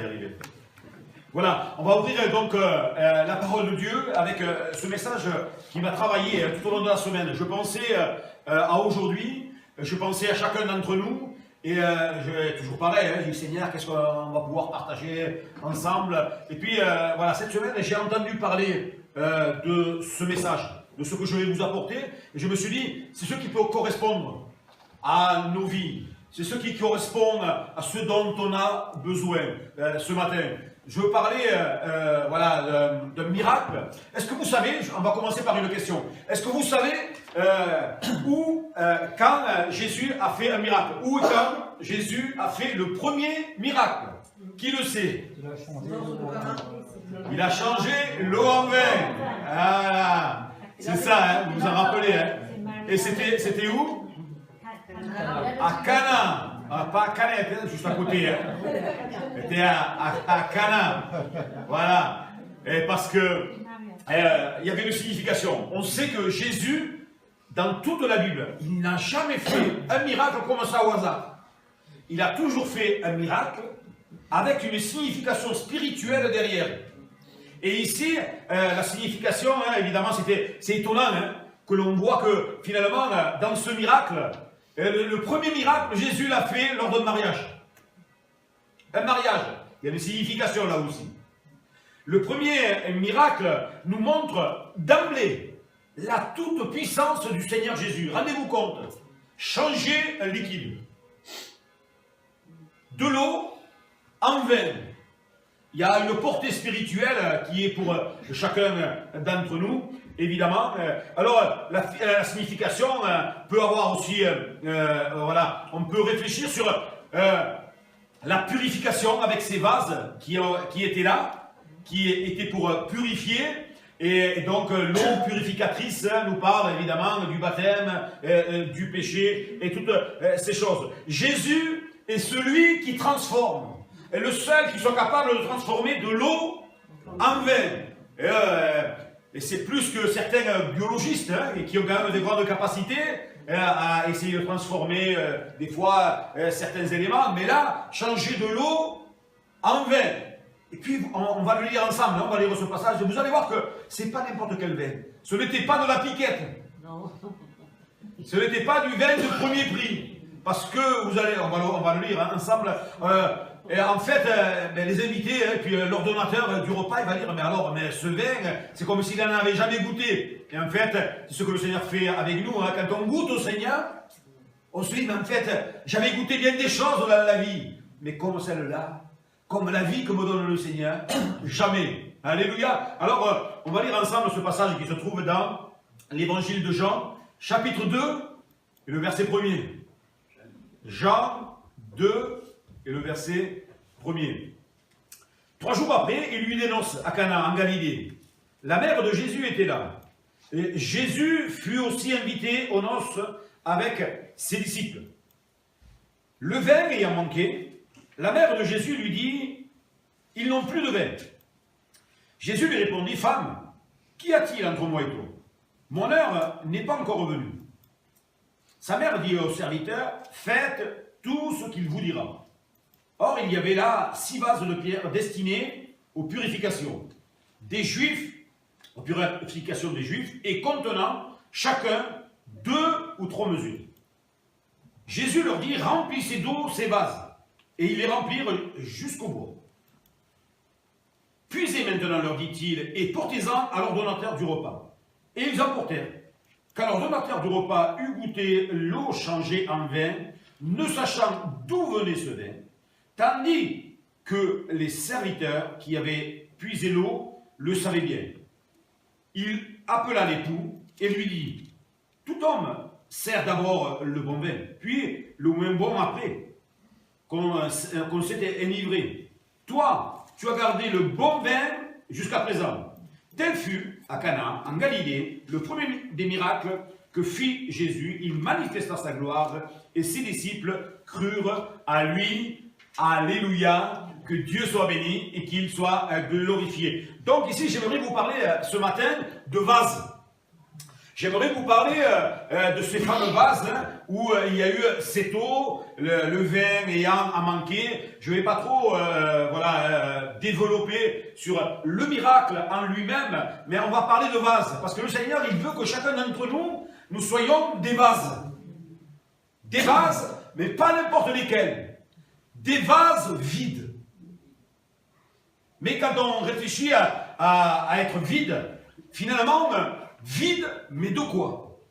y arriver. Voilà, on va ouvrir donc la parole de Dieu avec ce message qui m'a travaillé tout au long de la semaine. Je pensais à aujourd'hui, je pensais à chacun d'entre nous, et toujours pareil, j'ai dit Seigneur, qu'est-ce qu'on va pouvoir partager ensemble. Et puis voilà, cette semaine, j'ai entendu parler de ce message, de ce que je vais vous apporter, et je me suis dit, c'est ce qui peut correspondre à nos vies, c'est ce qui correspond à ce dont on a besoin ce matin. Je veux parler d'un miracle. Est-ce que vous savez, on va commencer par une question, est-ce que vous savez quand Jésus a fait un miracle, ou quand Jésus a fait le premier miracle? Qui le sait? Il a changé l'eau en vin. Voilà. C'est ça, hein, vous vous en rappelez. Hein. Et c'était où? À Cana. Ah, pas à Canet, hein, juste à côté. Hein. C'était à Cana. Voilà. Et parce que il y avait une signification. On sait que Jésus, dans toute la Bible, il n'a jamais fait un miracle comme ça au hasard. Il a toujours fait un miracle avec une signification spirituelle derrière. Et ici, la signification, hein, évidemment, c'est étonnant hein, que l'on voit que finalement, dans ce miracle, le premier miracle, Jésus l'a fait lors d'un mariage. Un mariage. Il y a une signification là aussi. Le premier miracle nous montre d'emblée la toute-puissance du Seigneur Jésus. Rendez-vous compte. Changer un liquide. De l'eau en vin. Il y a une portée spirituelle qui est pour chacun d'entre nous. Évidemment. Alors, la signification peut avoir aussi, voilà, on peut réfléchir sur la purification avec ces vases qui étaient là, qui étaient pour purifier. Et donc, l'eau purificatrice nous parle évidemment du baptême, du péché et toutes ces choses. Jésus est celui qui transforme, est le seul qui soit capable de transformer de l'eau en vin. Et c'est plus que certains biologistes hein, qui ont quand même des grandes capacités à essayer de transformer des fois certains éléments, mais là, changer de l'eau en vin. Et puis, on va le lire ensemble, hein, on va lire ce passage, et vous allez voir que c'est pas n'importe quel vin. Ce n'était pas de la piquette. Non. Ce n'était pas du vin de premier prix. Parce que, on va le lire hein, ensemble. Et en fait, les invités, hein, puis l'ordonnateur du repas, il va dire, mais ce vin, c'est comme s'il n'en avait jamais goûté. Et en fait, c'est ce que le Seigneur fait avec nous. Hein. Quand on goûte au Seigneur, on se dit, mais en fait, j'avais goûté bien des choses dans la vie. Mais comme celle-là, comme la vie que me donne le Seigneur, jamais. Alléluia. Alors, on va lire ensemble ce passage qui se trouve dans l'évangile de Jean, chapitre 2, et le verset 1er. Jean 2, et le verset 1er. 3 jours après, il lui dénonce à Cana, en Galilée. La mère de Jésus était là. Et Jésus fut aussi invité aux noces avec ses disciples. Le vin ayant manqué, la mère de Jésus lui dit, « Ils n'ont plus de vin. » Jésus lui répondit, « Femme, qu'y a-t-il entre moi et toi? Mon heure n'est pas encore venue. » Sa mère dit au serviteur, « Faites tout ce qu'il vous dira. » Or, il y avait là 6 vases de pierre destinés aux purifications des Juifs, aux purifications des Juifs, et contenant chacun 2 ou 3 mesures. Jésus leur dit, remplissez d'eau ces vases, et ils les remplirent jusqu'au bord. Puisez maintenant, leur dit-il, et portez-en à l'ordonnateur du repas. Et ils emportèrent. Quand l'ordonnateur du repas eut goûté l'eau changée en vin, ne sachant d'où venait ce vin, tandis que les serviteurs qui avaient puisé l'eau le savaient bien. Il appela l'époux et lui dit, « Tout homme sert d'abord le bon vin, puis le moins bon après, qu'on s'était enivré. Toi, tu as gardé le bon vin jusqu'à présent. » Tel fut, à Cana, en Galilée, le premier des miracles que fit Jésus. Il manifesta sa gloire et ses disciples crurent à lui. Alléluia, que Dieu soit béni et qu'il soit glorifié. Donc ici, j'aimerais vous parler ce matin de vase. J'aimerais vous parler de ces fameux vases où il y a eu cette eau, le vin ayant à manquer. Je ne vais pas trop développer sur le miracle en lui-même, mais on va parler de vases. Parce que le Seigneur, il veut que chacun d'entre nous, nous soyons des vases. Des vases, mais pas n'importe lesquels. Des vases vides. Mais quand on réfléchit à être vide, finalement, vide, mais de quoi?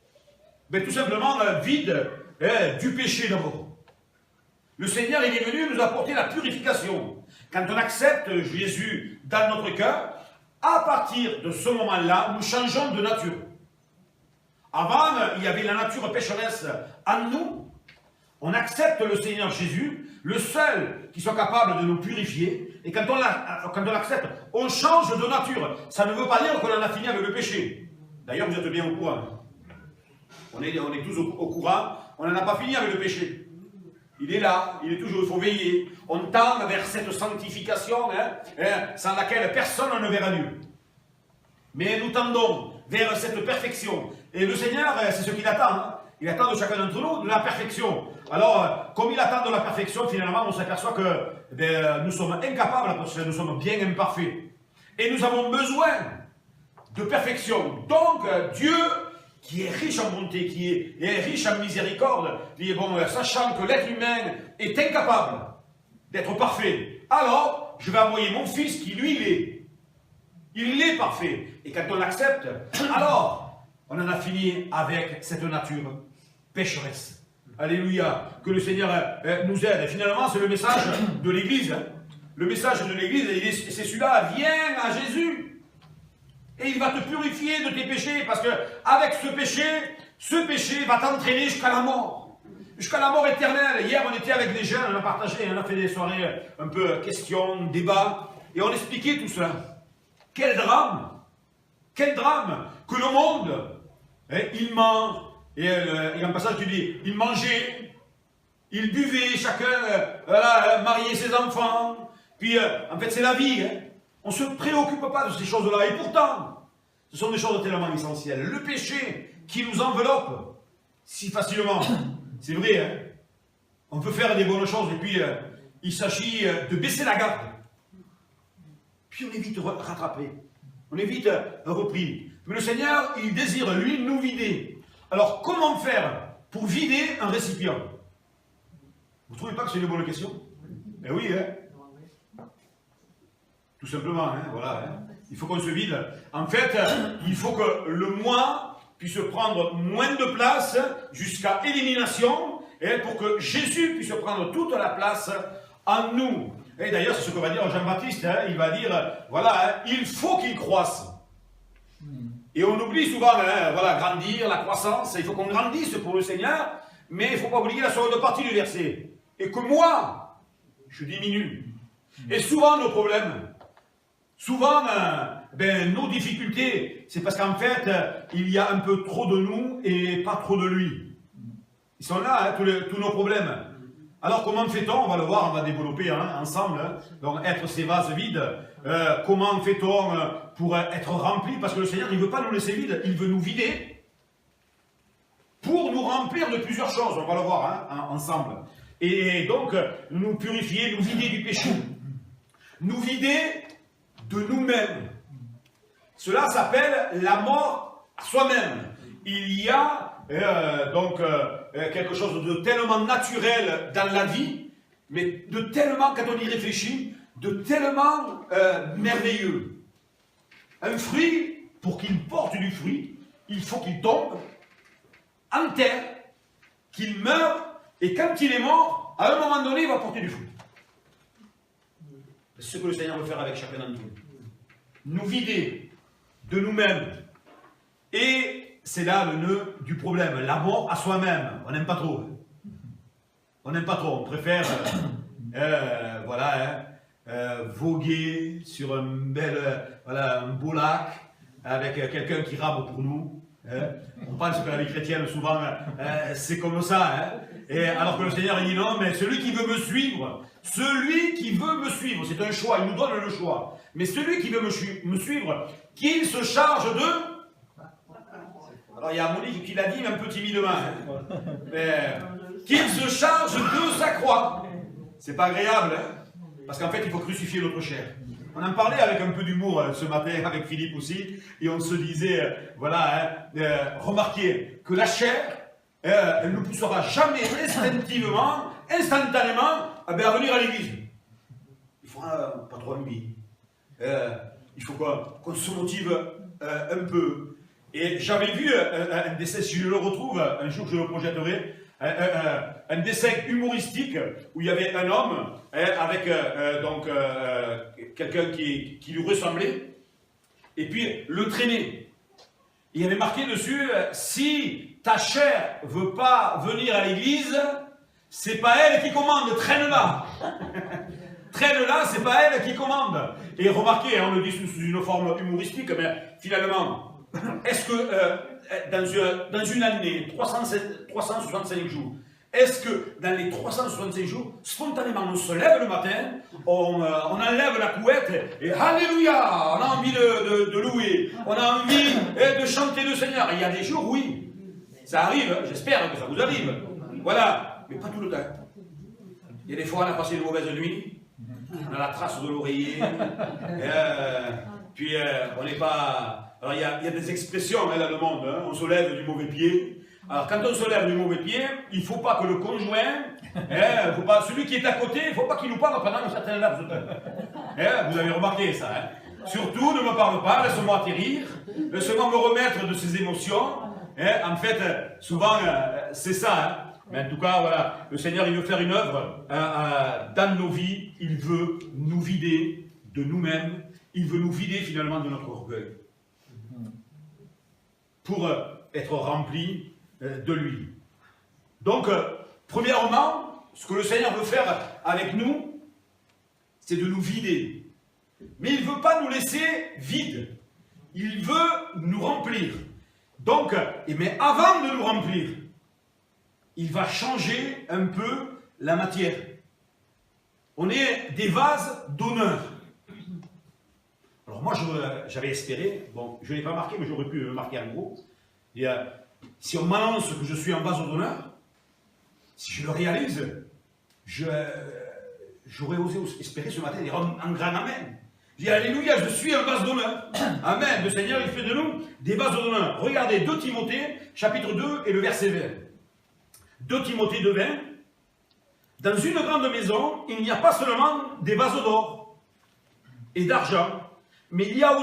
Ben, tout simplement vide du péché d'abord. Le Seigneur, il est venu nous apporter la purification. Quand on accepte Jésus dans notre cœur, à partir de ce moment-là, nous changeons de nature. Avant, il y avait la nature pécheresse en nous. On accepte le Seigneur Jésus, le seul qui soit capable de nous purifier. Et quand on l'accepte, on change de nature. Ça ne veut pas dire qu'on en a fini avec le péché. D'ailleurs, vous êtes bien au courant. On est tous au courant. On n'en a pas fini avec le péché. Il est là, il est toujours, il faut veiller. On tend vers cette sanctification sans laquelle personne ne verra Dieu. Mais nous tendons vers cette perfection. Et le Seigneur, c'est ce qu'il attend. Il attend de chacun d'entre nous de la perfection. Alors, comme il attend de la perfection, finalement, on s'aperçoit que nous sommes incapables, parce que nous sommes bien imparfaits. Et nous avons besoin de perfection. Donc, Dieu, qui est riche en bonté, qui est riche en miséricorde, dit, bon, sachant que l'être humain est incapable d'être parfait, alors, je vais envoyer mon Fils qui, lui, l'est. Il est parfait. Et quand on l'accepte, alors, on en a fini avec cette nature pécheresse. Alléluia. Que le Seigneur nous aide. Et finalement, c'est le message de l'Église. Le message de l'Église, c'est celui-là. Viens à Jésus. Et il va te purifier de tes péchés. Parce que avec ce péché va t'entraîner jusqu'à la mort. Jusqu'à la mort éternelle. Hier, on était avec des jeunes, on a partagé, on a fait des soirées un peu questions, débats. Et on expliquait tout cela. Quel drame! Quel drame que le monde, il mange. Et il y a un passage qui dit, il mangeait, il buvait, chacun mariait ses enfants. Puis, en fait, c'est la vie. On ne se préoccupe pas de ces choses-là. Et pourtant, ce sont des choses tellement essentielles. Le péché qui nous enveloppe si facilement. C'est vrai, on peut faire des bonnes choses et puis il s'agit de baisser la garde. Puis on est vite rattrapé. On est vite repris. Mais le Seigneur, il désire, lui, nous vider. Alors, comment faire pour vider un récipient? Vous ne trouvez pas que c'est une bonne question? Eh oui, tout simplement, voilà. Il faut qu'on se vide. En fait, il faut que le moi puisse prendre moins de place jusqu'à élimination, et pour que Jésus puisse prendre toute la place en nous. Et d'ailleurs, c'est ce que va dire Jean-Baptiste. Il va dire, voilà, il faut qu'il croisse. Et on oublie souvent, grandir, la croissance. Il faut qu'on grandisse pour le Seigneur, mais il ne faut pas oublier la seconde partie du verset. Et que moi, je diminue. Et souvent, nos problèmes, souvent, nos difficultés, c'est parce qu'en fait, il y a un peu trop de nous et pas trop de lui. Ils sont là, tous nos problèmes. Alors, comment fait-on? On va le voir, on va développer ensemble. Donc, être ces vases vides. Comment fait-on pour être rempli? Parce que le Seigneur, il ne veut pas nous laisser vides, il veut nous vider pour nous remplir de plusieurs choses. On va le voir ensemble. Et donc, nous purifier, nous vider du péché. Nous vider de nous-mêmes. Cela s'appelle la mort à soi-même. Il y a quelque chose de tellement naturel dans la vie, mais de tellement, quand on y réfléchit, de tellement merveilleux. Un fruit, pour qu'il porte du fruit, il faut qu'il tombe en terre, qu'il meure, et quand il est mort, à un moment donné, il va porter du fruit. C'est ce que le Seigneur veut faire avec chacun d'entre nous. Nous vider de nous-mêmes. Et c'est là le nœud du problème, la mort à soi-même. On n'aime pas trop. On n'aime pas trop, on préfère voguer sur un beau lac avec quelqu'un qui rame pour nous. On pense que la vie chrétienne, souvent, c'est comme ça. Et alors que le Seigneur il dit non, mais celui qui veut me suivre, c'est un choix, il nous donne le choix. Mais celui qui veut me suivre, qu'il se charge de Alors il y a Monique qui l'a dit, mais un peu timidement. Qu'il se charge de sa croix. C'est pas agréable, hein, parce qu'en fait, il faut crucifier notre chair. On en parlait avec un peu d'humour ce matin, avec Philippe aussi, et on se disait, voilà, remarquez que la chair, elle ne poussera jamais instantanément, à venir à l'église. Il faut pas trop envie. Il faut qu'on se motive un peu. Et j'avais vu un dessin, si je le retrouve, un jour je le projetterai, un dessin humoristique où il y avait un homme avec quelqu'un qui lui ressemblait, et puis le traînait. Il y avait marqué dessus, si ta chair veut pas venir à l'église, c'est pas elle qui commande, traîne-la. Traîne-la, c'est pas elle qui commande. Et remarquez, on le dit sous une forme humoristique, mais finalement, est-ce que dans une année, 365 jours, est-ce que dans les 365 jours, spontanément, on se lève le matin, on enlève la couette et Alléluia, on a envie de louer, on a envie de chanter le Seigneur. Il y a des jours, oui, ça arrive, j'espère que ça vous arrive. Voilà, mais pas tout le temps. Il y a des fois, on a passé une mauvaise nuit, on a la trace de l'oreiller, puis on n'est pas... Alors il y a des expressions dans le monde, hein. On se lève du mauvais pied. Alors quand on se lève du mauvais pied, il ne faut pas que le conjoint, celui qui est à côté, il ne faut pas qu'il nous parle pendant un certain laps de temps. Vous avez remarqué ça, hein. Surtout, ne me parle pas, laisse-moi atterrir, laisse-moi me remettre de ces émotions. En fait, souvent, c'est ça. Hein. Mais en tout cas, voilà, le Seigneur, il veut faire une œuvre dans nos vies. Il veut nous vider de nous-mêmes. Il veut nous vider finalement de notre orgueil. Pour être rempli de lui. Donc, premièrement, ce que le Seigneur veut faire avec nous, c'est de nous vider. Mais il ne veut pas nous laisser vides. Il veut nous remplir. Donc, mais avant de nous remplir, il va changer un peu la matière. On est des vases d'honneur. Alors moi, j'avais espéré, bon, je ne l'ai pas marqué, mais j'aurais pu le marquer en gros. Et, si on m'annonce que je suis un vase d'honneur, si je le réalise, j'aurais osé espérer ce matin dire un grand amen. Je dis Alléluia, je suis un vase d'honneur. Amen. Le Seigneur, il fait de nous des vases d'honneur. Regardez 2 Timothée, chapitre 2 et le verset 20. 2 Timothée 2, 20. Dans une grande maison, il n'y a pas seulement des vases d'or et d'argent, mais il y en a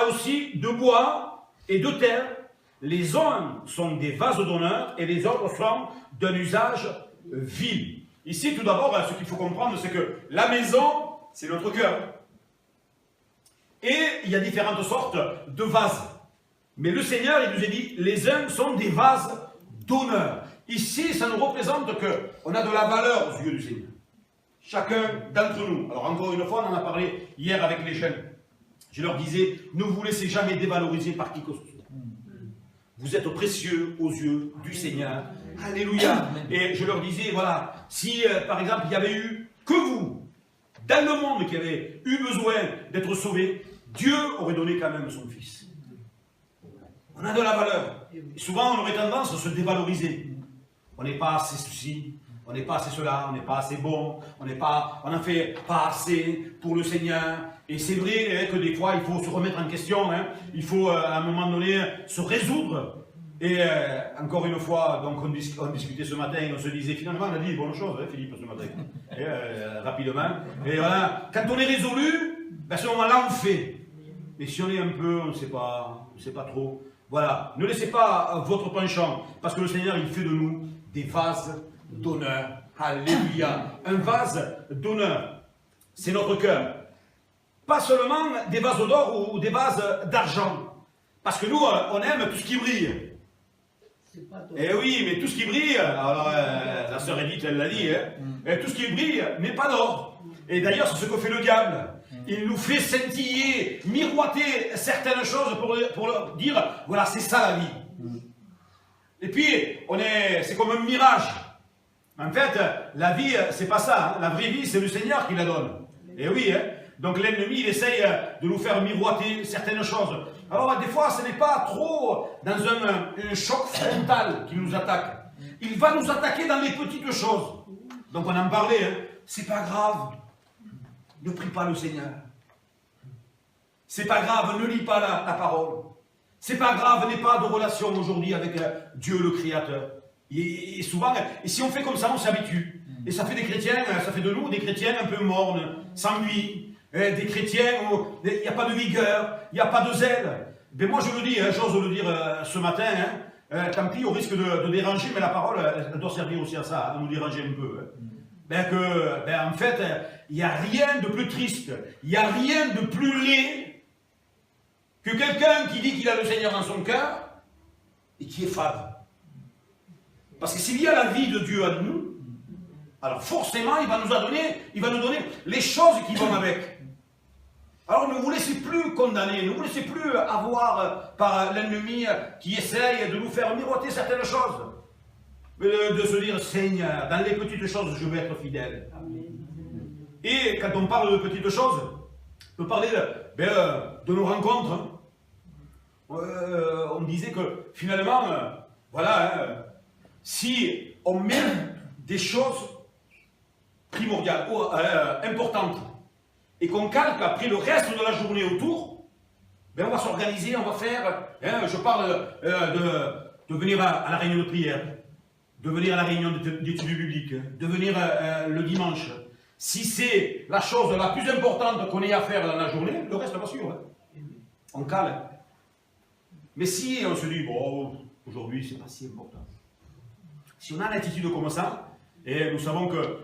aussi de bois et de terre. Les uns sont des vases d'honneur et les autres sont d'un usage vil. Ici, tout d'abord, ce qu'il faut comprendre, c'est que la maison, c'est notre cœur. Et il y a différentes sortes de vases. Mais le Seigneur, il nous a dit, les uns sont des vases d'honneur. Ici, ça nous représente qu'on a de la valeur aux yeux du Seigneur. Chacun d'entre nous. Alors encore une fois, on en a parlé hier avec les jeunes. Je leur disais, ne vous laissez jamais dévaloriser par qui que ce soit. Vous êtes précieux aux yeux du Seigneur. Alléluia. Et je leur disais, voilà, si par exemple il y avait eu que vous, dans le monde qui avait eu besoin d'être sauvé, Dieu aurait donné quand même son Fils. On a de la valeur. Et souvent on aurait tendance à se dévaloriser. On n'est pas assez ceci, on n'est pas assez cela, on n'est pas assez bon, on n'en fait pas assez pour le Seigneur. Et c'est vrai que des fois, il faut se remettre en question, hein. Il faut à un moment donné se résoudre. Et encore une fois, donc on discutait ce matin, on se disait finalement, on a dit bonne chose, hein, Philippe, ce matin, rapidement. Et voilà, quand on est résolu, à ce moment-là, on fait. Mais si on est un peu, on ne sait pas trop. Voilà, ne laissez pas votre penchant, parce que le Seigneur, il fait de nous des vases d'honneur. Alléluia. Un vase d'honneur, c'est notre cœur. Pas seulement des vases d'or ou des vases d'argent. Parce que nous, on aime tout ce qui brille. Eh oui, mais tout ce qui brille, alors la sœur Edith, elle l'a dit, hein, tout ce qui brille n'est pas d'or. Et d'ailleurs, c'est ce que fait le diable. Il nous fait scintiller, miroiter certaines choses pour leur dire, voilà, c'est ça la vie. Et puis, c'est comme un mirage. En fait, la vie, c'est pas ça. Hein. La vraie vie, c'est le Seigneur qui la donne. Et oui, hein. Donc l'ennemi, il essaye de nous faire miroiter certaines choses Alors des fois, ce n'est pas trop dans un choc frontal qui nous attaque. Il va nous attaquer dans les petites choses. Donc on en parlait, hein. C'est pas grave. Ne prie pas le Seigneur. C'est pas grave, ne lis pas la parole. C'est pas grave, n'aie pas de relation aujourd'hui avec Dieu le Créateur. Et souvent, et si on fait comme ça, on s'habitue. Et ça fait des chrétiens, ça fait de nous des chrétiens un peu mornes, sans vie, des chrétiens où il n'y a pas de vigueur, il n'y a pas de zèle. Mais moi je le dis, j'ose le dire ce matin, tant pis au risque de déranger, mais la parole, elle doit servir aussi à ça, à nous déranger un peu. En fait, il n'y a rien de plus triste, il n'y a rien de plus laid que quelqu'un qui dit qu'il a le Seigneur dans son cœur et qui est fade. Parce que s'il y a la vie de Dieu à nous, alors forcément il va nous donner les choses qui vont avec. Alors ne vous laissez plus condamner, ne vous laissez plus avoir par l'ennemi qui essaye de nous faire miroiter certaines choses. Mais de se dire, Seigneur, dans les petites choses, je vais être fidèle. Et quand on parle de petites choses, on peut parler de nos rencontres. On disait que finalement, si on met des choses primordiales, importantes, et qu'on calque après le reste de la journée autour, on va s'organiser, on va faire, je parle de venir à la réunion de prière, de venir à la réunion d'études bibliques, de venir le dimanche. Si c'est la chose la plus importante qu'on ait à faire dans la journée, le reste va suivre. On cale. Mais si on se dit, bon, aujourd'hui, c'est pas si important. Si on a l'attitude comme ça, et nous savons que,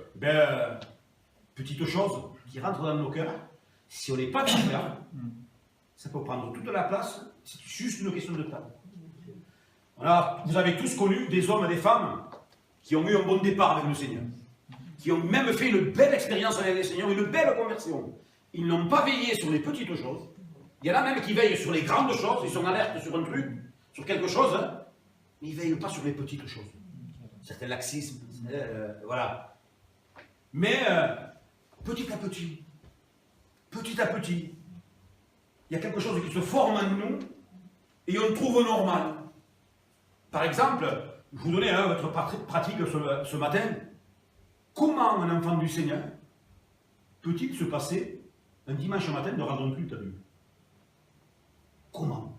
petite chose qui rentre dans nos cœurs, si on n'est pas vigilant, ça peut prendre toute la place, c'est juste une question de temps. Voilà, vous avez tous connu des hommes et des femmes qui ont eu un bon départ avec le Seigneur, qui ont même fait une belle expérience avec le Seigneur, une belle conversion. Ils n'ont pas veillé sur les petites choses. Il y en a même qui veillent sur les grandes choses, ils sont alertes sur un truc, sur quelque chose, mais ils ne veillent pas sur les petites choses. Certains laxismes, voilà. Mais petit à petit, il y a quelque chose qui se forme en nous et on le trouve normal. Par exemple, je vous donnais votre pratique ce matin. Comment un enfant du Seigneur peut-il se passer un dimanche matin de rendre un culte à Dieu? Comment?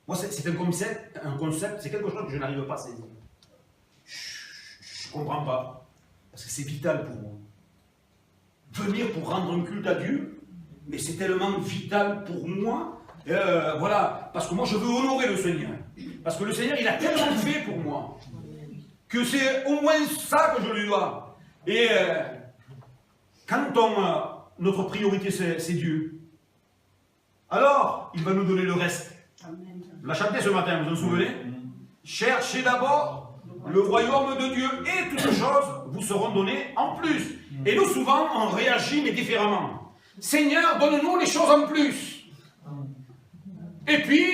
Moi, c'est un concept, c'est quelque chose que je n'arrive pas à saisir. Je ne comprends pas. Parce que c'est vital pour moi. Venir pour rendre un culte à Dieu, mais c'est tellement vital pour moi. Parce que moi, je veux honorer le Seigneur. Parce que le Seigneur, il a tellement fait pour moi que c'est au moins ça que je lui dois. Et quand notre priorité, c'est Dieu, alors il va nous donner le reste. On l'a chanté ce matin, vous vous en souvenez? Cherchez d'abord le royaume de Dieu et toutes choses vous seront données en plus. Et nous, souvent, on réagit, mais différemment. Seigneur, donne-nous les choses en plus. Et puis,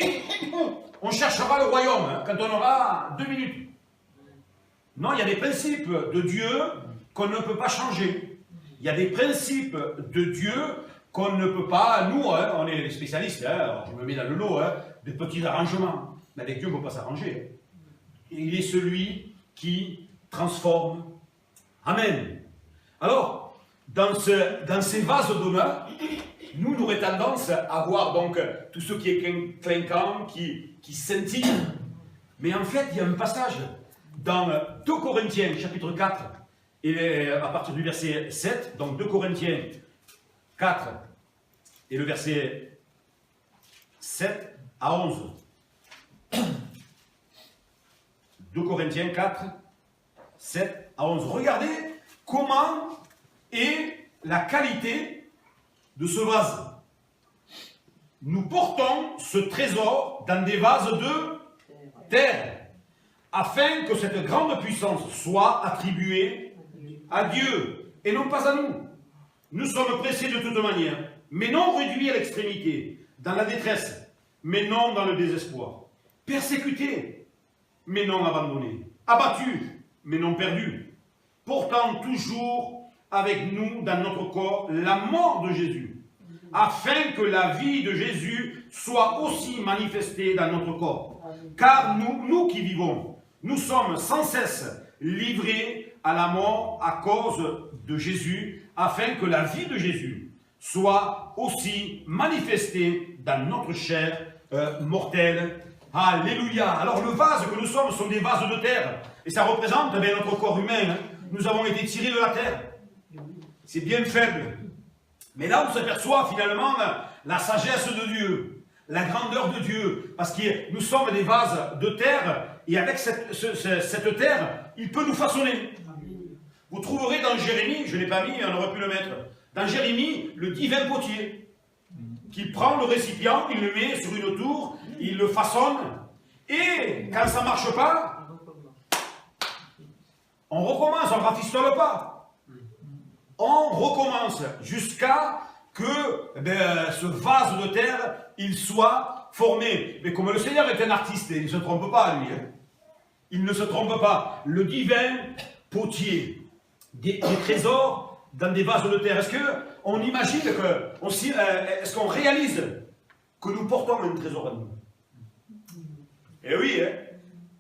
on cherchera le royaume quand on aura 2 minutes. Non, il y a des principes de Dieu qu'on ne peut pas changer. Il y a des principes de Dieu qu'on ne peut pas... Nous, on est les spécialistes, je me mets dans le lot, des petits arrangements. Mais avec Dieu, on ne peut pas s'arranger. Il est celui qui transforme. Amen. Alors, dans ces vases d'honneur, nous aurions tendance à voir donc tout ce qui est clinquant, qui scintille. Mais en fait, il y a un passage dans 2 Corinthiens, chapitre 4, et à partir du verset 7, donc 2 Corinthiens 4, et le verset 7 à 11. 2 Corinthiens 4, 7 à 11. Regardez comment est la qualité de ce vase. Nous portons ce trésor dans des vases de terre, afin que cette grande puissance soit attribuée à Dieu et non pas à nous. Nous sommes pressés de toute manière, mais non réduits à l'extrémité, dans la détresse, mais non dans le désespoir, persécutés, mais non abandonnés, abattus, mais non perdus, portant toujours avec nous dans notre corps la mort de Jésus, afin que la vie de Jésus soit aussi manifestée dans notre corps. Car nous qui vivons, nous sommes sans cesse livrés à la mort à cause de Jésus, afin que la vie de Jésus soit aussi manifestée dans notre chair mortelle. Alléluia. Alors le vase que nous sommes sont des vases de terre. Et ça représente notre corps humain. Hein. Nous avons été tirés de la terre. C'est bien faible. Mais là, on s'aperçoit finalement la sagesse de Dieu, la grandeur de Dieu. Parce que nous sommes des vases de terre. Et avec cette terre, il peut nous façonner. Vous trouverez dans Jérémie, je ne l'ai pas mis, on aurait pu le mettre. Dans Jérémie, le divin potier, qui prend le récipient, il le met sur une tour, il le façonne, et quand ça ne marche pas, on recommence, on ne rafistole pas. On recommence jusqu'à que ce vase de terre, il soit formé. Mais comme le Seigneur est un artiste, il ne se trompe pas, lui. Hein. Il ne se trompe pas. Le divin potier, des trésors dans des vases de terre. Est-ce qu'on imagine est-ce qu'on réalise que nous portons un trésor à nous? Eh oui, hein?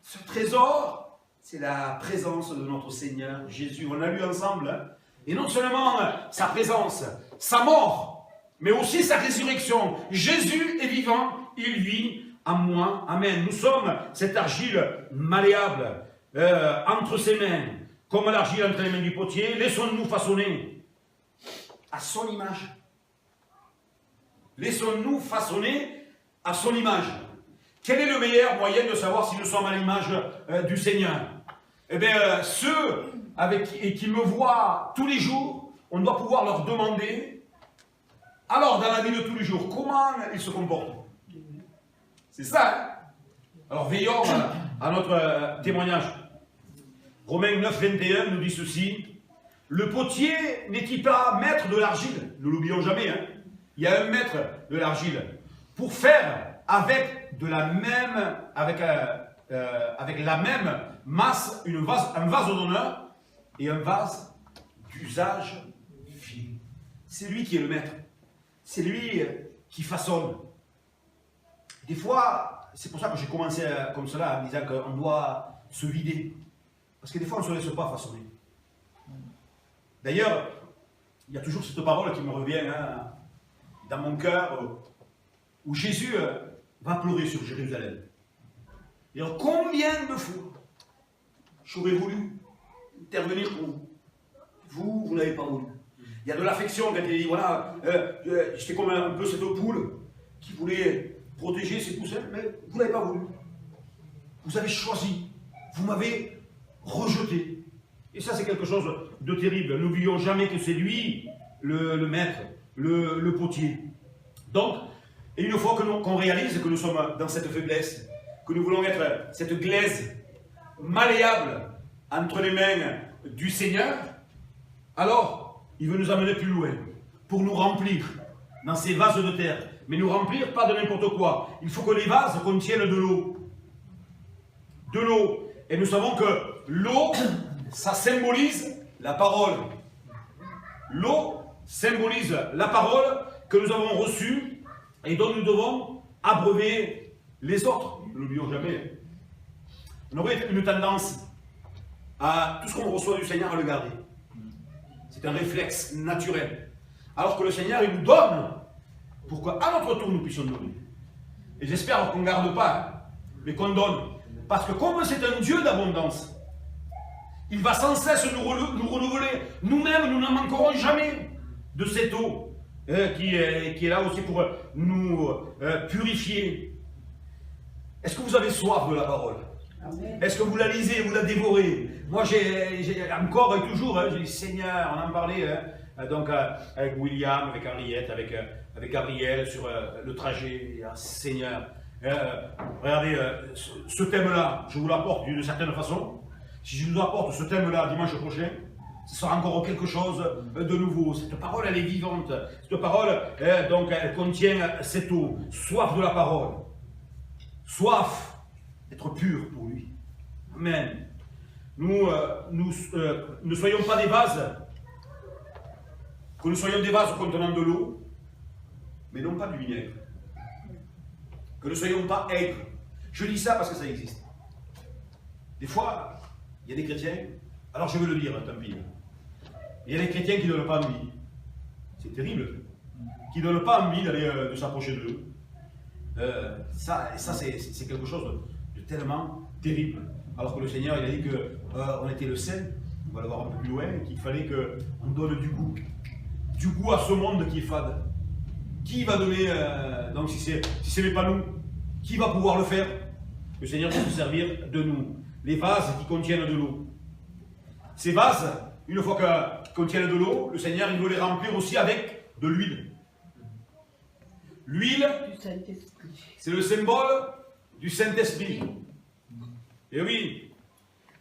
Ce trésor, c'est la présence de notre Seigneur Jésus. On l'a lu ensemble. Hein? Et non seulement sa présence, sa mort, mais aussi sa résurrection. Jésus est vivant, il vit en moi. Amen. Nous sommes cette argile malléable entre ses mains. Comme l'argile entre les mains du potier, laissons-nous façonner à son image. Laissons-nous façonner à son image. Quel est le meilleur moyen de savoir si nous sommes à l'image du Seigneur? Eh bien, ceux qui me voient tous les jours, on doit pouvoir leur demander, alors dans la vie de tous les jours, comment ils se comportent. C'est ça, hein? Alors veillons à notre témoignage. Romains 9, 21 nous dit ceci. Le potier n'est-il pas maître de l'argile? Ne l'oublions jamais. Hein? Il y a un maître de l'argile. Pour faire avec la même masse un vase d'honneur et un vase d'usage vil. C'est lui qui est le maître. C'est lui qui façonne. Des fois, c'est pour ça que j'ai commencé comme cela, en disant qu'on doit se vider. Parce que des fois, on ne se laisse pas façonner. D'ailleurs, il y a toujours cette parole qui me revient hein, dans mon cœur, où Jésus va pleurer sur Jérusalem. Et alors, combien de fois j'aurais voulu intervenir pour vous? Vous n'avez pas voulu. Il y a de l'affection quand il dit, voilà, j'étais comme un peu cette poule qui voulait protéger ses poussins, mais vous n'avez pas voulu. Vous avez choisi. Vous m'avez rejeté. Et ça, c'est quelque chose de terrible. N'oublions jamais que c'est lui, le maître, le potier. Donc, et une fois qu'on réalise que nous sommes dans cette faiblesse, que nous voulons être cette glaise malléable entre les mains du Seigneur, alors, il veut nous amener plus loin, pour nous remplir dans ces vases de terre. Mais nous remplir pas de n'importe quoi. Il faut que les vases contiennent de l'eau. De l'eau. Et nous savons que l'eau, ça symbolise la parole. L'eau symbolise la parole que nous avons reçue et dont nous devons abreuver les autres. Ne l'oublions jamais. On aurait une tendance à tout ce qu'on reçoit du Seigneur à le garder. C'est un réflexe naturel. Alors que le Seigneur, il nous donne pour qu'à notre tour, nous puissions donner. Et j'espère qu'on ne garde pas, hein, mais qu'on donne. Parce que comme c'est un Dieu d'abondance, il va sans cesse nous renouveler. Nous-mêmes, nous n'en manquerons jamais de cette eau qui est là aussi pour nous purifier. Est-ce que vous avez soif de la parole? Est-ce que vous la lisez, vous la dévorez? Moi, j'ai encore et toujours, j'ai dit Seigneur, on en parlait, donc avec William, avec Henriette, avec Gabriel sur le trajet. Seigneur, regardez, ce thème-là, je vous l'apporte d'une certaine façon. Si je vous apporte ce thème-là dimanche prochain, ce sera encore quelque chose de nouveau. Cette parole, elle est vivante. Cette parole, donc, elle contient cette eau, soif de la parole. Soif d'être pur pour lui. Amen. Nous ne soyons pas des vases, que nous soyons des vases contenant de l'eau, mais non pas du vinaigre. Que ne soyons pas aigres. Je dis ça parce que ça existe. Des fois, il y a des chrétiens, alors je veux le dire, tant pis. Il y a des chrétiens qui ne donnent pas envie. C'est terrible. Qui ne donnent pas envie d'aller de s'approcher d'eux. Ça c'est quelque chose de tellement terrible. Alors que le Seigneur, il a dit qu'on était le saint, on va le voir un peu plus loin, qu'il fallait qu'on donne du goût. Du goût à ce monde qui est fade. Qui va donner, donc si ce n'est pas nous, qui va pouvoir le faire? Le Seigneur va se servir de nous. Les vases qui contiennent de l'eau. Ces vases, une fois qu'ils contiennent de l'eau, le Seigneur, il veut les remplir aussi avec de l'huile. L'huile, c'est le symbole du Saint-Esprit. Et oui.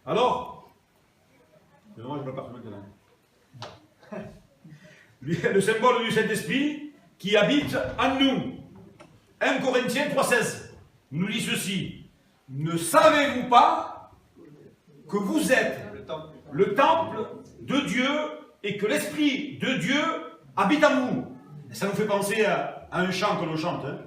Alors, moi je me parle maintenant. Le symbole du Saint-Esprit qui habite en nous. 1 Corinthiens 3,16 nous dit ceci. Ne savez-vous pas que vous êtes le temple de Dieu et que l'Esprit de Dieu habite en vous? Ça nous fait penser à un chant que l'on chante. Hein.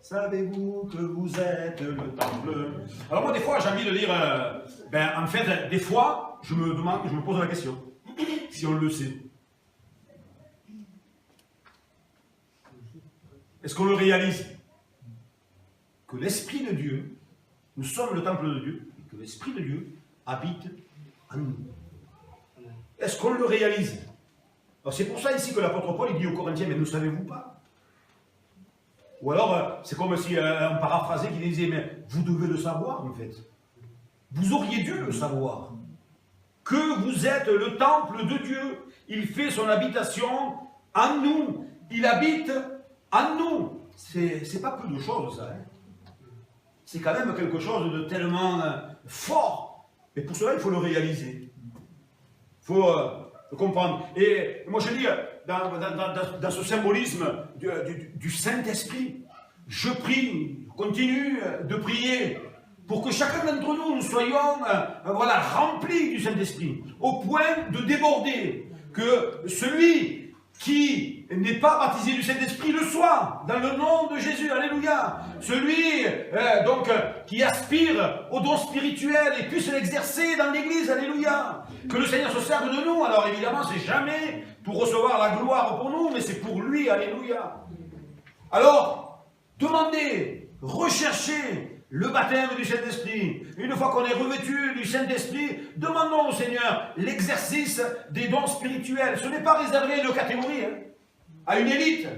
Savez-vous que vous êtes le temple? Alors moi, des fois, j'ai envie de dire, en fait, des fois, je me pose la question, si on le sait. Est-ce qu'on le réalise? Que l'Esprit de Dieu, nous sommes le temple de Dieu, et que l'Esprit de Dieu habite en nous. Est-ce qu'on le réalise? Alors c'est pour ça ici que l'apôtre Paul il dit aux Corinthiens, mais ne savez-vous pas? Ou alors, c'est comme si un paraphrasé qui disait, mais vous devez le savoir en fait. Vous auriez dû le savoir. Que vous êtes le temple de Dieu. Il fait son habitation en nous. Il habite en nous. C'est pas peu de choses ça. Hein. C'est quand même quelque chose de tellement fort. Et pour cela, il faut le réaliser. Il faut le comprendre. Et moi je dis, dans ce symbolisme du Saint-Esprit, je prie, continue de prier pour que chacun d'entre nous, nous soyons remplis du Saint-Esprit, au point de déborder, que celui qui n'est pas baptisé du Saint-Esprit le soit, dans le nom de Jésus, alléluia. Celui qui aspire au don spirituel et puisse l'exercer dans l'Église, alléluia. Que le Seigneur se serve de nous, alors évidemment, c'est jamais pour recevoir la gloire pour nous, mais c'est pour lui, alléluia. Alors, demandez, recherchez le baptême du Saint-Esprit. Une fois qu'on est revêtu du Saint-Esprit, demandons au Seigneur l'exercice des dons spirituels. Ce n'est pas réservé à une catégorie, hein, à une élite.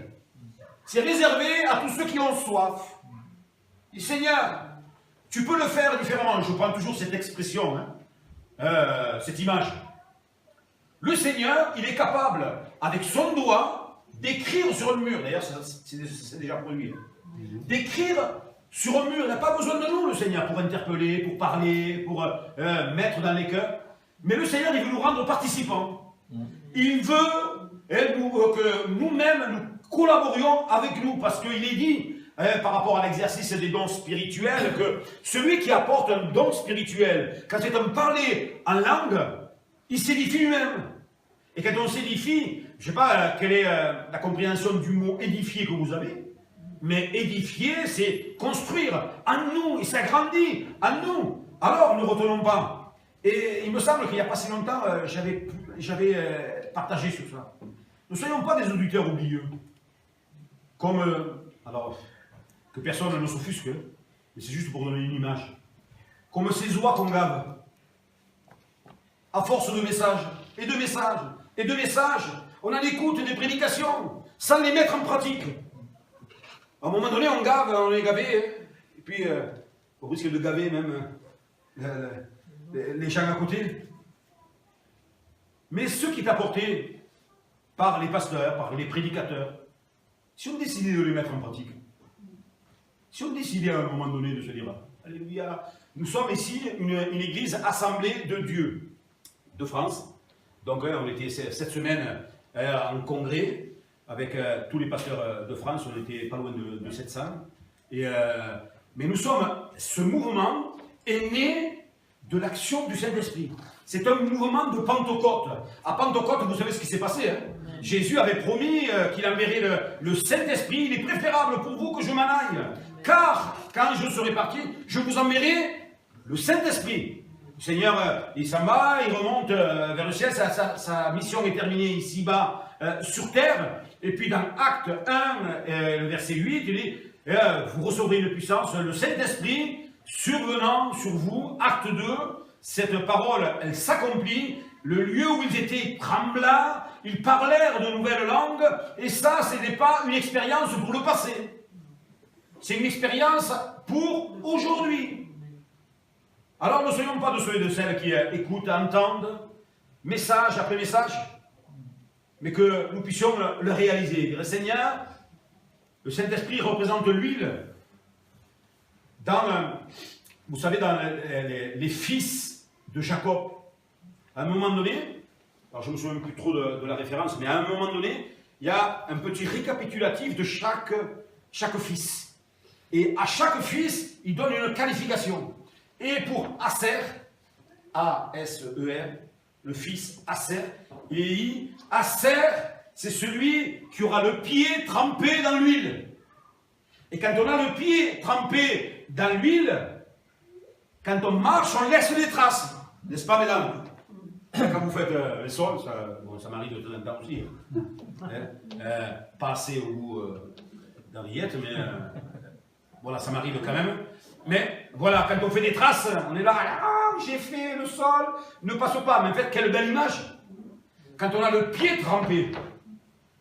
C'est réservé à tous ceux qui ont soif. Et Seigneur, tu peux le faire différemment. Je prends toujours cette expression, hein, cette image. Le Seigneur, il est capable, avec son doigt, d'écrire sur un mur. D'ailleurs, c'est déjà produit. D'écrire sur un mur. Il n'a pas besoin de nous, le Seigneur, pour interpeller, pour parler, pour mettre dans les cœurs. Mais le Seigneur, il veut nous rendre participants. Il veut que nous-mêmes, nous collaborions avec nous. Parce qu'il est dit, par rapport à l'exercice des dons spirituels, que celui qui apporte un don spirituel, quand c'est un parler en langue, il s'édifie lui-même. Et quand on s'édifie, je ne sais pas quelle est la compréhension du mot édifier que vous avez, mais édifier, c'est construire en nous, et s'agrandit en nous. Alors, ne retenons pas. Et il me semble qu'il n'y a pas si longtemps, j'avais partagé sur ça. Ne soyons pas des auditeurs oublieux. Comme, alors, que personne ne s'offusque, mais c'est juste pour donner une image. Comme ces oies qu'on gave. À force de messages, et de messages, et de messages, on en écoute des prédications, sans les mettre en pratique. À un moment donné, on gave, on est gavé, hein, et puis au risque de gaver même les gens à côté. Mais ce qui est apporté par les pasteurs, par les prédicateurs, si on décidait de les mettre en pratique, si on décidait à un moment donné de se dire, alléluia, nous sommes ici une église assemblée de Dieu, de France. Donc on était cette semaine en congrès avec tous les pasteurs de France, on était pas loin de 700. Mais ce mouvement est né de l'action du Saint-Esprit. C'est un mouvement de Pentecôte. À Pentecôte, vous savez ce qui s'est passé. Hein? Jésus avait promis qu'il enverrait le Saint-Esprit. Il est préférable pour vous que je m'en aille. Car, quand je serai parti, je vous enverrai le Saint-Esprit. Le Seigneur, il s'en va, il remonte vers le ciel. Sa mission est terminée ici-bas, sur terre. Et puis dans Acte 1, le verset 8, il dit, vous recevrez une puissance, le Saint-Esprit, survenant sur vous. Acte 2, cette parole, elle s'accomplit. Le lieu où ils étaient trembla, ils parlèrent de nouvelles langues, et ça, ce n'est pas une expérience pour le passé. C'est une expérience pour aujourd'hui. Alors ne soyons pas de ceux et de celles qui écoutent, entendent, message après message, mais que nous puissions le réaliser. Dire, Seigneur, le Saint-Esprit représente l'huile. Vous savez, dans les fils de Jacob, à un moment donné, alors je ne me souviens plus trop de la référence, mais à un moment donné, il y a un petit récapitulatif de chaque fils. Et à chaque fils, il donne une qualification. Et pour Aser, A-S-E-R, le fils Aser, il dit, Aser, c'est celui qui aura le pied trempé dans l'huile. Et quand on a le pied trempé dans l'huile, quand on marche, on laisse des traces. N'est-ce pas, mesdames? Quand vous faites les sols, ça m'arrive de temps en temps aussi. Pas assez au bout d'Henriette, mais voilà, ça m'arrive quand même. Mais voilà, quand on fait des traces, on est là, j'ai fait le sol, ne passe pas. Mais en fait, quelle belle image. Quand on a le pied trempé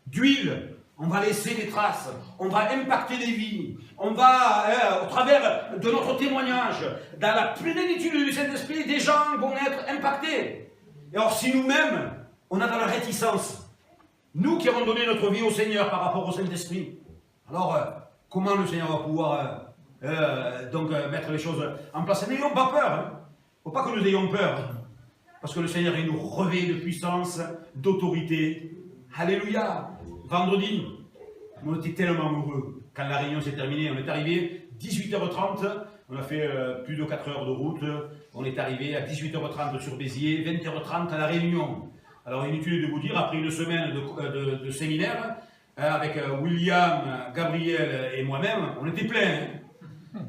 d'huile, on va laisser des traces, on va impacter des vies, on va, au travers de notre témoignage, dans la plénitude du Saint-Esprit, des gens vont être impactés. Et alors, si nous-mêmes, on a dans la réticence, nous qui avons donné notre vie au Seigneur par rapport au Saint-Esprit, alors, comment le Seigneur va pouvoir mettre les choses en place? N'ayons pas peur. Il ne faut pas que nous ayons peur. Parce que le Seigneur, il nous revêt de puissance, d'autorité. Alléluia. Vendredi, on était tellement heureux. Quand la réunion s'est terminée, on est arrivé 18h30. On a fait plus de 4 heures de route. On est arrivé à 18h30 sur Béziers, 20h30 à la réunion. Alors inutile de vous dire, après une semaine de séminaire, avec William, Gabriel et moi-même, on était pleins.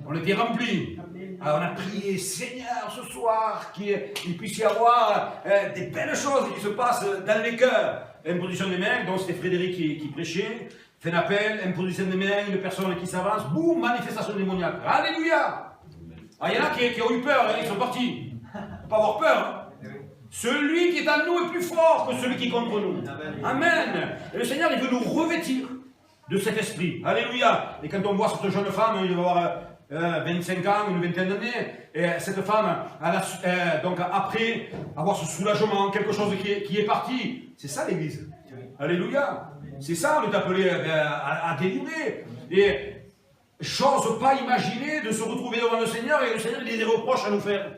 On était remplis. Alors on a prié, Seigneur, ce soir, qu'il puisse y avoir des belles choses qui se passent dans les cœurs. Imposition des mains, donc c'était Frédéric qui prêchait, fait un appel, imposition des mains, une personne qui s'avance, boum, manifestation démoniaque. Alléluia. Ah, il y en a qui ont eu peur, ils sont partis. Il ne faut pas avoir peur. Celui qui est en nous est plus fort que celui qui est contre nous. Amen. Et le Seigneur, il veut nous revêtir de cet esprit. Alléluia. Et quand on voit cette jeune femme, il va avoir 25 ans, une vingtaine d'années, et cette femme, donc après avoir ce soulagement, quelque chose qui est parti, c'est ça l'église. Alléluia. C'est ça, on est appelé à délivrer. Et j'ose pas imaginer de se retrouver devant le Seigneur et le Seigneur il a des reproches à nous faire.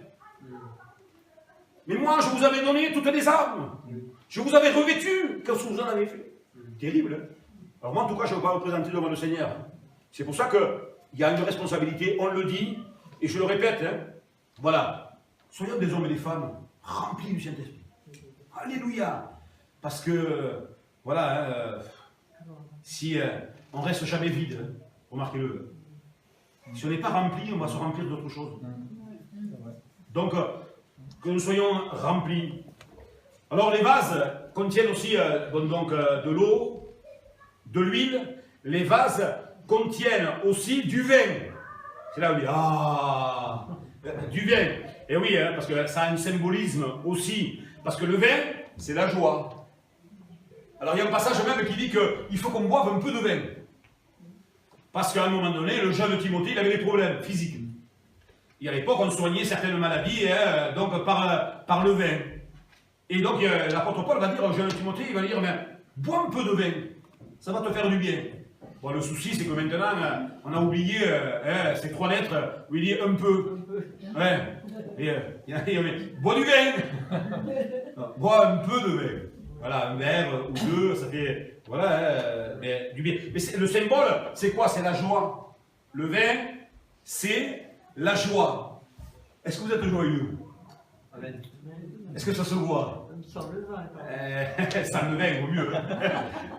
Mais moi, je vous avais donné toutes les armes. Je vous avais revêtu. Qu'est-ce que vous en avez fait? Terrible. Hein? Alors moi, en tout cas, je ne veux pas me présenter devant le Seigneur. C'est pour ça qu'il y a une responsabilité, on le dit, et je le répète. Hein? Voilà. Soyons des hommes et des femmes remplis du Saint-Esprit. Alléluia. Parce que, voilà, si on reste jamais vide, hein, remarquez-le. Si on n'est pas rempli, on va se remplir d'autres choses. Donc, que nous soyons remplis. Alors les vases contiennent aussi de l'eau, de l'huile. Les vases contiennent aussi du vin. C'est là où on dit, du vin. Et oui, hein, parce que ça a un symbolisme aussi. Parce que le vin, c'est la joie. Alors il y a un passage même qui dit qu'il faut qu'on boive un peu de vin. Parce qu'à un moment donné, le jeune Timothée, il avait des problèmes physiques. Et à l'époque, on soignait certaines maladies donc par le vin. Et donc, l'apôtre Paul va dire au jeune Timothée, il va dire, mais bois un peu de vin, ça va te faire du bien. Bon, le souci, c'est que maintenant, on a oublié ces 3 lettres où il dit un peu. Ouais. Et, bois du vin. Bois un peu de vin. Voilà, un verre ou 2, ça fait, voilà, du bien. Mais le symbole, c'est quoi? C'est la joie. Le vin, c'est la joie. Est-ce que vous êtes joyeux? Amen. Est-ce que ça se voit? Sans le vin, quand même. Sans le vin, vaut mieux.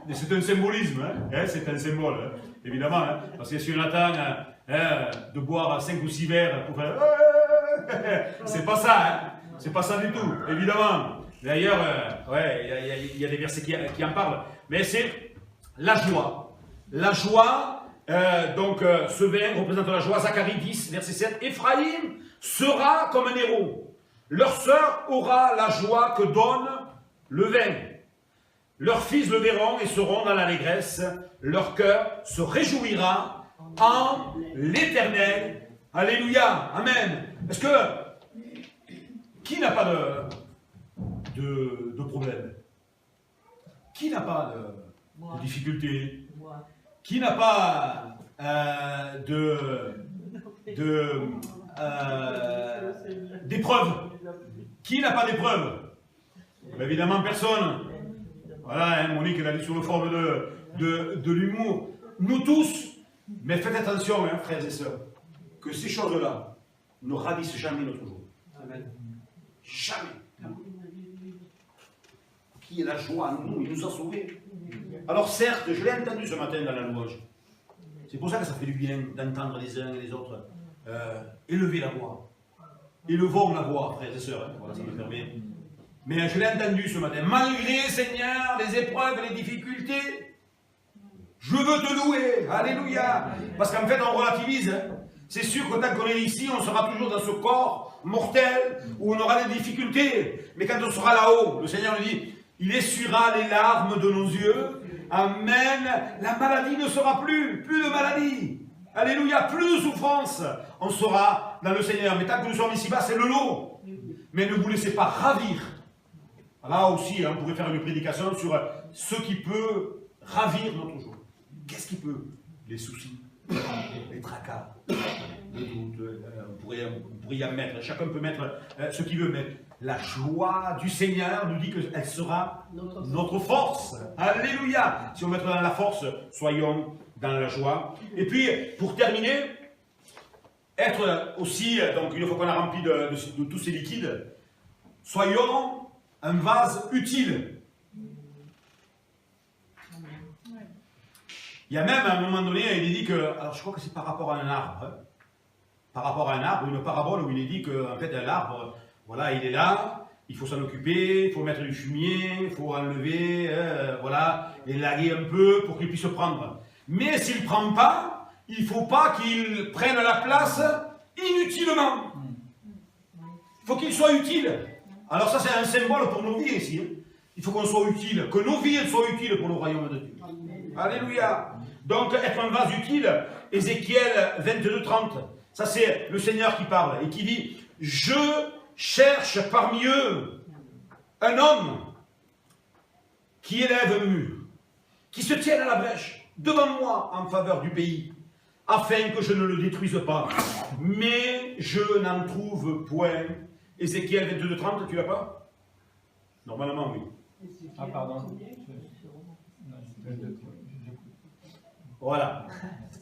Mais c'est un symbolisme, c'est un symbole, évidemment. Parce que si on attend de boire 5 ou 6 verres pour faire... c'est pas ça, c'est pas ça du tout, évidemment. D'ailleurs, il y a des versets qui en parlent. Mais c'est la joie. La joie, donc ce vin représente la joie. Zacharie 10, verset 7. Éphraïm sera comme un héros. Leur sœur aura la joie que donne le vin. Leurs fils le verront et seront dans l'allégresse. Leur cœur se réjouira en l'Éternel. Alléluia. Amen. Est-ce que... Qui n'a pas de problème? Qui n'a pas de difficulté? Qui n'a pas d'épreuves? Qui n'a pas d'épreuves? Évidemment, personne. Voilà, Monique, elle a dit sous la forme de l'humour. Nous tous, mais faites attention, frères et sœurs, que ces choses-là ne ravissent jamais notre joie. Amen. Jamais. Qui est la joie en nous? Il nous a sauvés. Alors certes, je l'ai entendu ce matin dans la louange. C'est pour ça que ça fait du bien d'entendre les uns et les autres élever la voix. Élevons la voix, frères et sœurs. Voilà, ça me permet. Mais je l'ai entendu ce matin. Malgré, Seigneur, les épreuves et les difficultés, je veux te louer. Alléluia. Parce qu'en fait, on relativise. C'est sûr que tant qu'on est ici, on sera toujours dans ce corps mortel où on aura des difficultés. Mais quand on sera là-haut, le Seigneur nous dit, il essuiera les larmes de nos yeux. Amen. La maladie ne sera plus. Plus de maladie. Alléluia. Plus de souffrance. On sera dans le Seigneur. Mais tant que nous sommes ici-bas, c'est le lot. Mais ne vous laissez pas ravir. Là aussi, on pourrait faire une prédication sur ce qui peut ravir notre joie. Qu'est-ce qui peut? Les soucis, les tracas, le doute. On pourrait y en mettre. Chacun peut mettre ce qu'il veut. Mais la joie du Seigneur nous dit qu'elle sera notre force. Alléluia. Si on veut être dans la force, soyons dans la joie. Et puis, pour terminer, être aussi, donc une fois qu'on a rempli de tous ces liquides, soyons un vase utile. Il y a même à un moment donné, il est dit que, alors je crois que c'est par rapport à un arbre, par rapport à un arbre, une parabole où il est dit qu'en fait l'arbre, voilà, il est là, il faut s'en occuper, il faut mettre du fumier, il faut enlever, voilà, élaguer un peu pour qu'il puisse prendre. Mais s'il ne prend pas, il ne faut pas qu'il prenne la place inutilement. Il faut qu'il soit utile. Alors ça c'est un symbole pour nos vies ici. Il faut qu'on soit utile, que nos vies soient utiles pour le royaume de Dieu. Alléluia. Donc être un vase utile, Ézéchiel 22:30, ça c'est le Seigneur qui parle et qui dit « Je cherche parmi eux un homme qui élève un mur, qui se tienne à la brèche devant moi en faveur du pays, afin que je ne le détruise pas. Mais je n'en trouve point. » Ézéchiel 22:30, tu l'as pas? Normalement, oui. Ah, pardon. Voilà.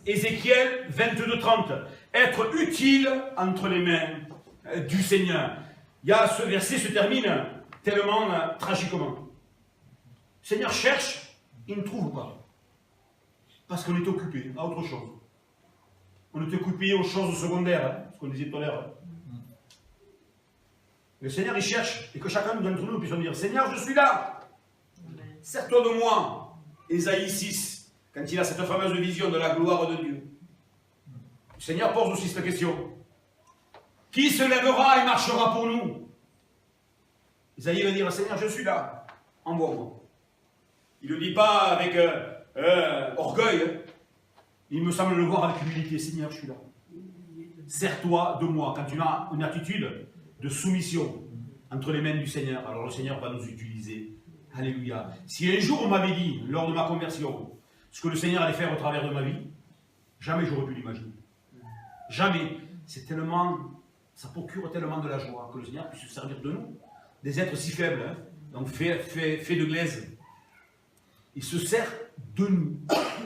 Ézéchiel 22:30. Être utile entre les mains du Seigneur. Il y a ce verset se termine tellement tragiquement. Le Seigneur cherche, il ne trouve pas. Parce qu'on est occupé à autre chose. On est occupé aux choses secondaires, ce qu'on disait tout à l'heure. Le Seigneur, il cherche, et que chacun d'entre nous puisse dire, Seigneur, je suis là. Sers-toi de moi. Ésaïe 6, quand il a cette fameuse vision de la gloire de Dieu. Le Seigneur pose aussi cette question. Qui se lèvera et marchera pour nous? Ésaïe va dire, Seigneur, je suis là. Envoie-moi. Il ne le dit pas avec orgueil. Il me semble le voir avec humilité. Seigneur, je suis là. Sers-toi de moi. Quand tu as une attitude de soumission entre les mains du Seigneur, alors le Seigneur va nous utiliser. Alléluia. Si un jour on m'avait dit, lors de ma conversion, ce que le Seigneur allait faire au travers de ma vie, jamais j'aurais pu l'imaginer. Jamais. C'est tellement, ça procure tellement de la joie que le Seigneur puisse se servir de nous, des êtres si faibles, donc fait de glaise. Il se sert de nous.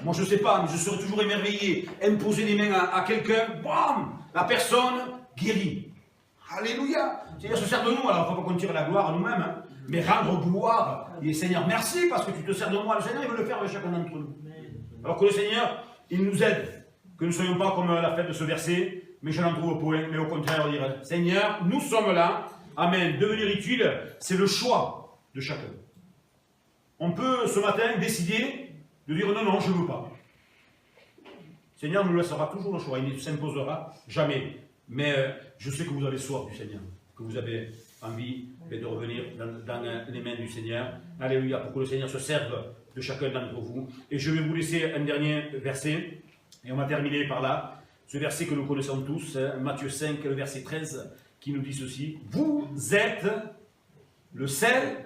Moi je ne sais pas, mais je serais toujours émerveillé. Imposer les mains à quelqu'un, bam, la personne guérit. Alléluia. Seigneur se sert de nous, alors il ne faut pas qu'on tire la gloire à nous-mêmes, hein, mais rendre gloire. Et Seigneur, merci parce que tu te sers de moi. Le Seigneur, il veut le faire avec chacun d'entre nous. Alors que le Seigneur, il nous aide. Que nous ne soyons pas comme la fête de ce verset, mais je n'en trouve point, mais au contraire, dire Seigneur, nous sommes là. Amen. Devenir utile, c'est le choix de chacun. On peut ce matin décider de dire non, non, je ne veux pas. Seigneur nous laissera toujours le choix, il ne s'imposera jamais. Mais je sais que vous avez soif du Seigneur, que vous avez envie de revenir dans les mains du Seigneur. Alléluia, pour que le Seigneur se serve de chacun d'entre vous. Et je vais vous laisser un dernier verset, et on va terminer par là. Ce verset que nous connaissons tous, Matthieu 5, le verset 13, qui nous dit ceci. Vous êtes le sel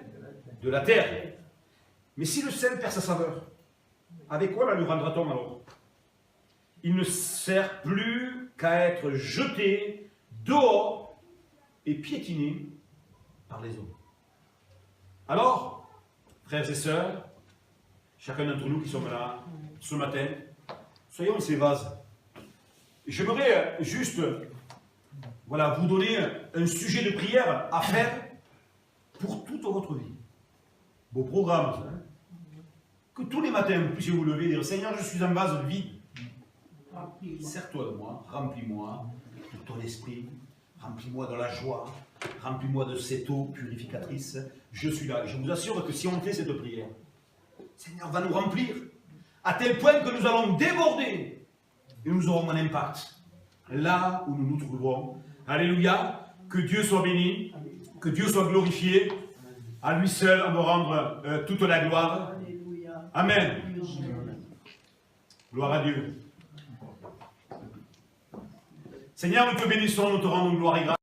de la terre. Mais si le sel perd sa saveur, avec quoi la lui rendra-t-on alors? Il ne sert plus qu'à être jeté dehors et piétiné par les hommes. Alors, frères et sœurs, chacun d'entre nous qui sommes là ce matin, soyons ces vases. J'aimerais juste vous donner un sujet de prière à faire pour toute votre vie. Beau programme, ça, hein? Que tous les matins vous puissiez vous lever et dire Seigneur, je suis un vase vide. Sers-toi de moi, remplis-moi de ton esprit, remplis-moi de la joie, remplis-moi de cette eau purificatrice. Je suis là. Et je vous assure que si on fait cette prière, le Seigneur va nous remplir à tel point que nous allons déborder et nous aurons un impact là où nous nous trouvons. Alléluia. Que Dieu soit béni, que Dieu soit glorifié. À lui seul, on va rendre toute la gloire. Amen. Gloire à Dieu. Seigneur, nous te bénissons, nous te rendons gloire et grâce.